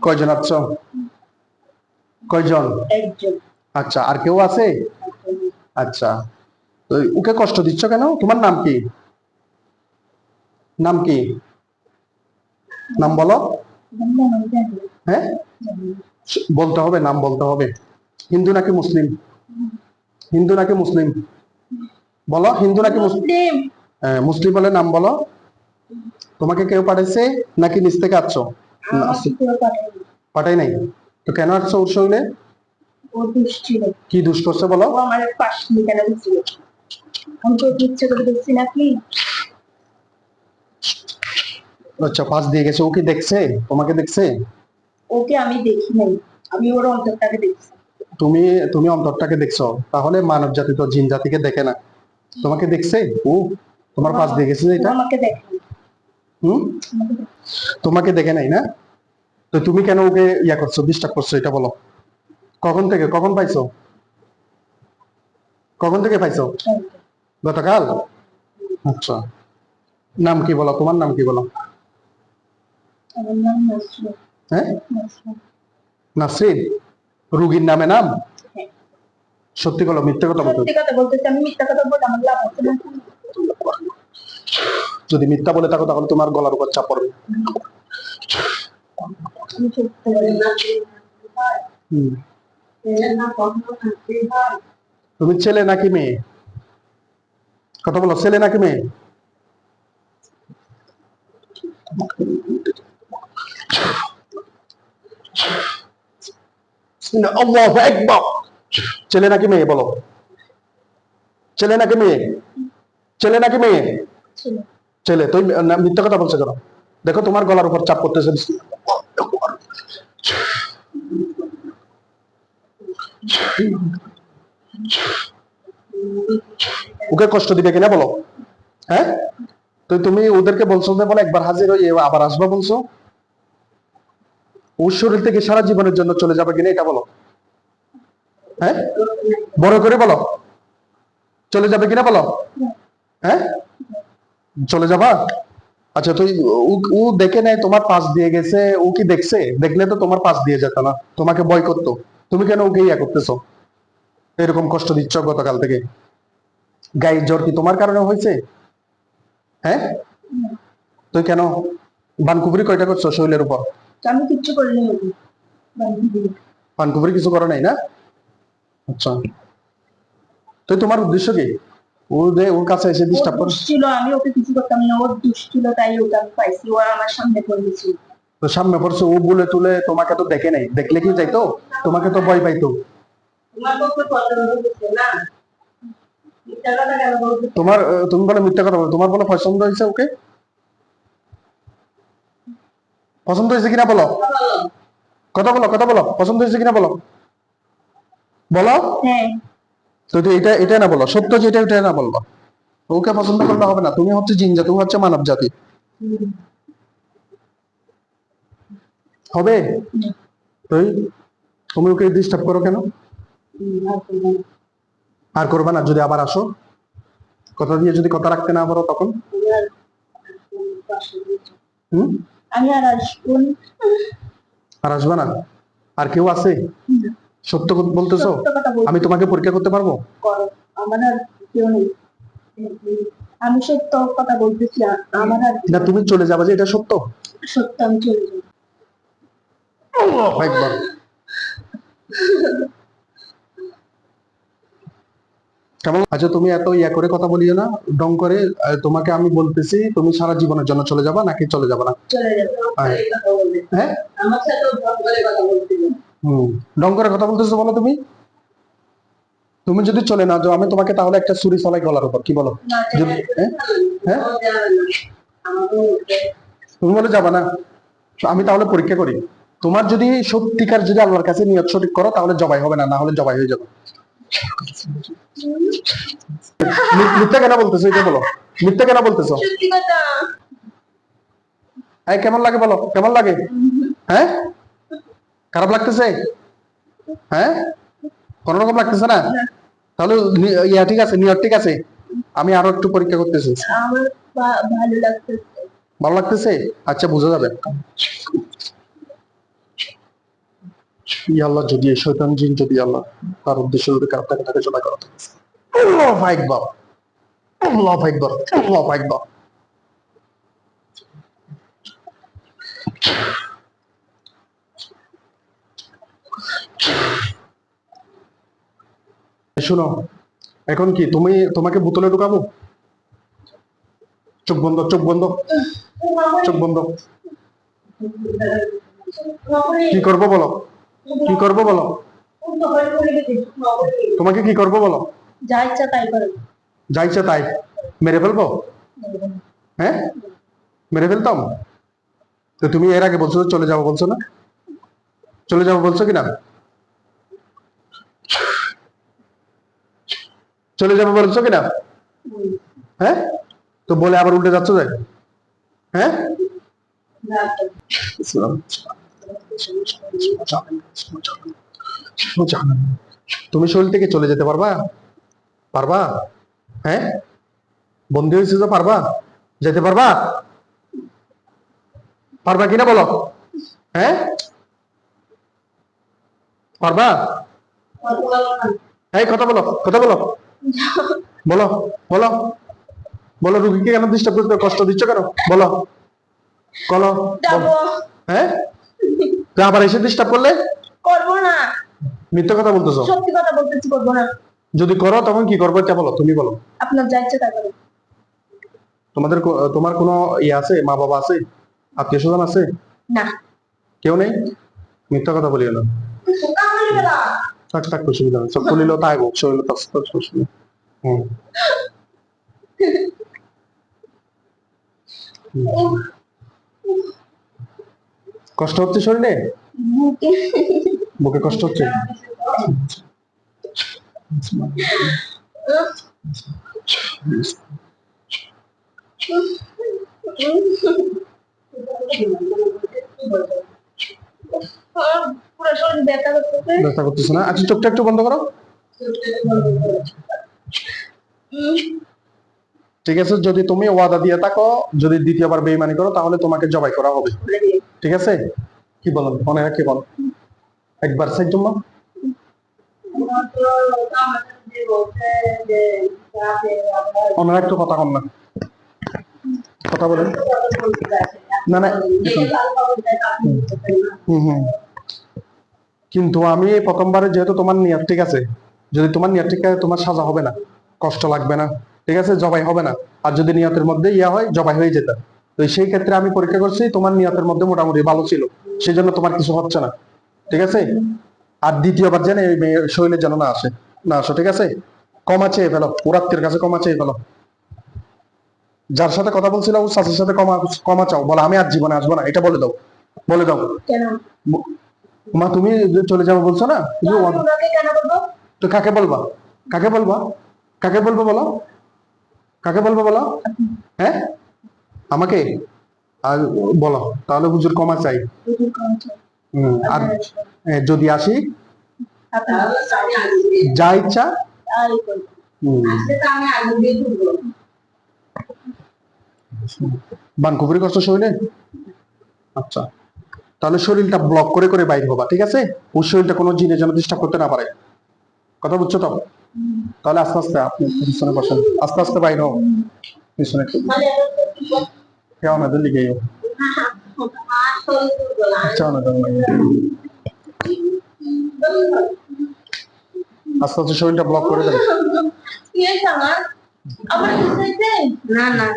কয়জন আছো? কয়জন? একজন। আচ্ছা, আর কেউ আছে? আচ্ছা, তো ওকে কষ্ট দিচ্ছ কেন? তোমার নাম কি? নাম কি? নাম বলো। হ্যাঁ, বলতে হবে, নাম বলতে হবে। হিন্দু নাকি মুসলিম? হিন্দু নাকি মুসলিম? বলো, হিন্দু নাকি মুসলিম? মুসলিম বলে নাম বলো। তোমাকে কেউ পাঠাইছে নাকি নিচ থেকে আসছো? পাঠাই নাই। তো কেন আসছো ওর শরীরে? ও দুষ্ট ছিল। কি দুষ করছে বলো? ও আমার পাশ নিয়ে কেন দিচ্ছিল? আমি তো ইচ্ছে করে দেখছি নাকি। আচ্ছা, পাশ দিয়ে গেছে। ও কি দেখছে? তোমাকে দেখছে? ওকে আমি দেখি নাই, আমি ওর অন্তরটাকে দেখছি। তুমি তুমি অন্তরটাকে দেখছো? তাহলে মানব জাতি তো জিন জাতিকে দেখে না। তোমাকে দেখছে ও? তোমার পাশ দিয়ে গেছে এটা? আমাকে দেখে। হুম, তোমাকে দেখে নাই না? তো তুমি কেন ওকে ইয়া করছো, ডিস্টার্ব করছো, এটা বলো। কখন থেকে, কখন পাইছো? কখন থেকে পাইছো? গতকাল? আচ্ছা, নাম কি বলো? তোমার নাম কি বলো? আমার নাম নাসরিন। হ্যাঁ, নাসরিন। রুগীর নামে নাম? সত্যি বলো, মিথ্যে কথা বলতো? সত্যি কথা বলতেছি, আমি মিথ্যা কথা বলতে আমার লাভ হচ্ছে না। যদি মিথ্যা বলে থাকো তাহলে তোমার গলার উপর চাপ পড়বে। আমি সত্যি বলি না। তুমি ছেলে নাকি মেয়ে? কথা বলো, ছেলে নাকি মেয়ে? আল্লাহু আকবার। ছেলে নাকি মেয়ে বলো? ছেলে নাকি মেয়ে? ছেলে নাকি মেয়ে? ছেলে। তুই মিথ্যা কথা বলছো কেন? দেখো তোমার গলার উপর চাপ পড়তেছে। ওকে কষ্ট দিবে কিনা বলো? হ্যাঁ, তো তুমি ওদেরকে বলছো যে বলে একবার হাজির হয়ে আবার আসবা বলছো। ওর শরীর থেকে সারা জীবনের জন্য চলে যাবে কিনা এটা বলো। হ্যাঁ, বড় করে বলো, চলে যাবে কিনা বলো। হ্যাঁ, চলে যাবা। আচ্ছা, তুই ও দেখে নেয় তোমার পাশ দিয়ে গেছে, ও কি দেখছে? দেখলে তো তোমার পাশ দিয়ে যেত না, তোমাকে ভয় করতো। তুমি কেন ওকে ইয়া করতেছো, এরকম কষ্ট দিচ্ছ গতকাল থেকে? গায়ের জ্বর কি তোমার কারণে হয়েছে? হ্যাঁ, তুই কেন বানকুবরি কয়টা করছো শরীরের উপর? আমি কিচ্ছু করিনি। বানকুবরি কিছু করো নাই না? আচ্ছা, তো তোমার উদ্দেশ্য কি? ও যে ওর কাছে এসে ডিস্টার্ব করে? ছিল, আমি ওকে কিছু করতাম না, ওর দুষ্ট ছিল তাই ওকে আমি পাইছি, ও আমার সামনে পড়েছিল। তো সামনে পড়ছে ও বলে তুলে, তোমাকে তো দেখে নাই, দেখলে কি যাইতো? তোমাকে তো ভয় পাইতো। তোমার তুমি বলে মিথ্যা কথা বলো, তোমার বলে পছন্দ হয়েছে ওকে? পছন্দ হয়েছে কিনা বলো? কথা বলো, কথা বলো, পছন্দ হয়েছে কিনা বলো, বলো। হ্যাঁ। তো এটা এটা না বলো, সত্য যেটা এটা না বলবো। ওকে পছন্দ করলে হবে না, তুমি হচ্ছে জিন জাতি, ও হচ্ছে মানব জাতি। হবে? তুই তুমি ওকে ডিস্টার্ব করো কেন? আর করবে না। যদি আবার আসো, কথা দিয়ে যদি কথা রাখতে না পারো তখন? হুম, আমি আর আসবো না। আর আসবে না? আর কেউ আছে? সত্য বলতেছো? আমি তোমাকে পরীক্ষা করতে পারবো? আমার আর কেউ নেই। আমি সত্য কথা বলতেছি, আমার আর না, তুমি চলে যাবে যে এটা সত্য? সত্য, আমি চলে যাবো। একবার কেমন? আচ্ছা, তুমি এত ইয়া করে কথা বলিও না, ডং করে। তোমাকে আমি বলতেছি, তুমি সারা জীবনের জন্য চলে যাবা নাকি চলে যাবা না? চলে যাবো। হ্যাঁ, আমার সাথে ডং করে কথা বলছিল। ডং করে কথা বলতেছো বলো তুমি? তুমি যদি চলে না যাও, আমি তোমাকে তাহলে একটা ছুরি চলাই গলার উপর, কি বলো? হ্যাঁ, হ্যাঁ, তুমি বলে যাবা না? আমি তাহলে পরীক্ষা করি। তোমার যদি সত্যিকার যদি আল্লাহর কাছে নিয়ত সঠিক করো তাহলে জবাই হবে না, না হলে জবাই হয়ে যাবে। মিথ্যা কেন বলতেছো এটা বলো? মিথ্যা কেন বলতেছো? সত্যি কথা। এই কেমন লাগে বলো, কেমন লাগে? হ্যাঁ, খারাপ লাগতেছে? হ্যাঁ, কোন রকম লাগতেছে না? তাহলে ইয়া ঠিক আছে, নিয়ত ঠিক আছে। আমি আরো একটু পরীক্ষা করতেছি। আমার ভালো লাগতেছে। ভালো লাগতেছে? আচ্ছা, বোঝা যাবে। আল্লাহ, যদি এই শয়তান জিন যদি আল্লাহ তার উদ্দেশ্য যদি খারাপ থাকে, তাকে জমা করো। আল্লাহু আকবার, আল্লাহু আকবার, আল্লাহু আকবার। শোনো, এখন কি তোমাকে বোতলে ঢুকাবো? চোখ বন্ধ, চোখ বন্ধ, চোখ বন্ধ। কি করবো বলো, কি করবো বলো, তোমাকে কি করবো বলো? যা ইচ্ছা তাই করো। যা ইচ্ছা তাই? মেরে ফেলবো? হ্যাঁ, মেরে ফেলতাম? তো তুমি এর আগে বলছো চলে যাবো, বলছো না? চলে যাবো বলছো কিনা? চলে যাবো বলছো কিনা? হ্যাঁ, তো বলে আবার উল্টে যাচ্ছ যে? হ্যাঁ, তুমি শরীর থেকে চলে যেতে পারবা? পারবা? হ্যাঁ, বন্দী হয়েছে তো, পারবা? যেতে পারবা? পারবা কিনা বলো? হ্যাঁ, পারবা? এই কথা বলো, কথা বলো, বলো, বলো, বলো। রুগীকে কেন ডিস্টার্ব করতে, কষ্ট দিচ্ছ কেন? বলো, বলো। যাবো। হ্যাঁ, তো আবার এসে ডিস্টার্ব করলে? করবো না। মিথ্যা কথা বলতেছো। সত্যি কথা বলতেছি, করবো না। যদি করো তখন কি করবো এটা বলো, তুমি বলো। আপনার যা ইচ্ছা তাই করো। তোমার কোনো ইয়ে আছে, মা বাবা আছে, আত্মীয় স্বজন আছে? না। কেউ নেই? মিথ্যা কথা বলিও না। থাক থাক, অসুবিধা নেই, সব বলিল তাই গো, শরীর হুম। কষ্ট হচ্ছে শরীরে? বুকে কষ্ট হচ্ছে? পুরো শরীর ব্যথা করতেছে। ব্যথা করতেছে না? আচ্ছা, চোখটা একটু বন্ধ করো। ঠিক আছে, যদি তুমি ওয়াদা দিয়ে থাকো, যদি দ্বিতীয়বার বেইমানি করো, তাহলে তোমাকে জবাই করা হবে। ঠিক আছে? কি বলো, মনে রাখি বল, একবার সাইড জন্য। ওনারা একটু কথা কম না, কথা বলেন। না না, কিন্তু আমি প্রথমবারে যেহেতু তোমার নিয়ত ঠিক আছে, যদি তোমার নিয়ত ঠিক আছে, তোমার সাজা হবে না, কষ্ট লাগবে না, ঠিক আছে, জবাই হবে না। আর যদি নিয়তের মধ্যে ইয়া হয়, জবাই হয়ে যেত। তো সেই ক্ষেত্রে আমি পরীক্ষা করছি, তোমার নিয়তের মধ্যে মোটামুটি ভালো ছিল, সেই জন্য তোমার কিছু হচ্ছে না। ঠিক আছে? আর দ্বিতীয়বার যেন এই মেয়ের শরীরে যেন না আসে, না আসো। ঠিক আছে? ক্ষমা চেয়ে ফেলো, পুরাত্মের কাছে ক্ষমা চেয়ে ফেলো। যার সাথে কথা বলছিল ওর চাচার সাথে ক্ষমা ক্ষমা চাও, বলো আমি আর জীবনে আসবো না, এটা বলে দাও, বলে দাও। কেন? মা, তুমি যে চলে যাবো বলছো না, কেন বলবো? তো কাকে বলবা? কাকে বলবা? কাকে বলবো বলো? কাকে বলবো বলো? হ্যাঁ, আমাকে? আর বলো তাহলে, হুজুর ক্ষমা চাই। আর যদি আসি, যা ইচ্ছা। বানকুপুরি কষ্ট শরীরে? আচ্ছা, তাহলে শরীরটা ব্লক করে করে বাইর হবা। ঠিক আছে? ওই শরীরটা কোনো জিনিস যেন ডিস্টার্ব করতে না পারে। কথা বুঝছো তো? তাহলে আস্তে আস্তে আপনি পিছনে বসেন, আস্তে আস্তে বাইর হও পিছনে। কেউ না দিল্লি গেও, আচ্ছা না আস্তে আস্তে শরীরটা ব্লক করে দেবে। না না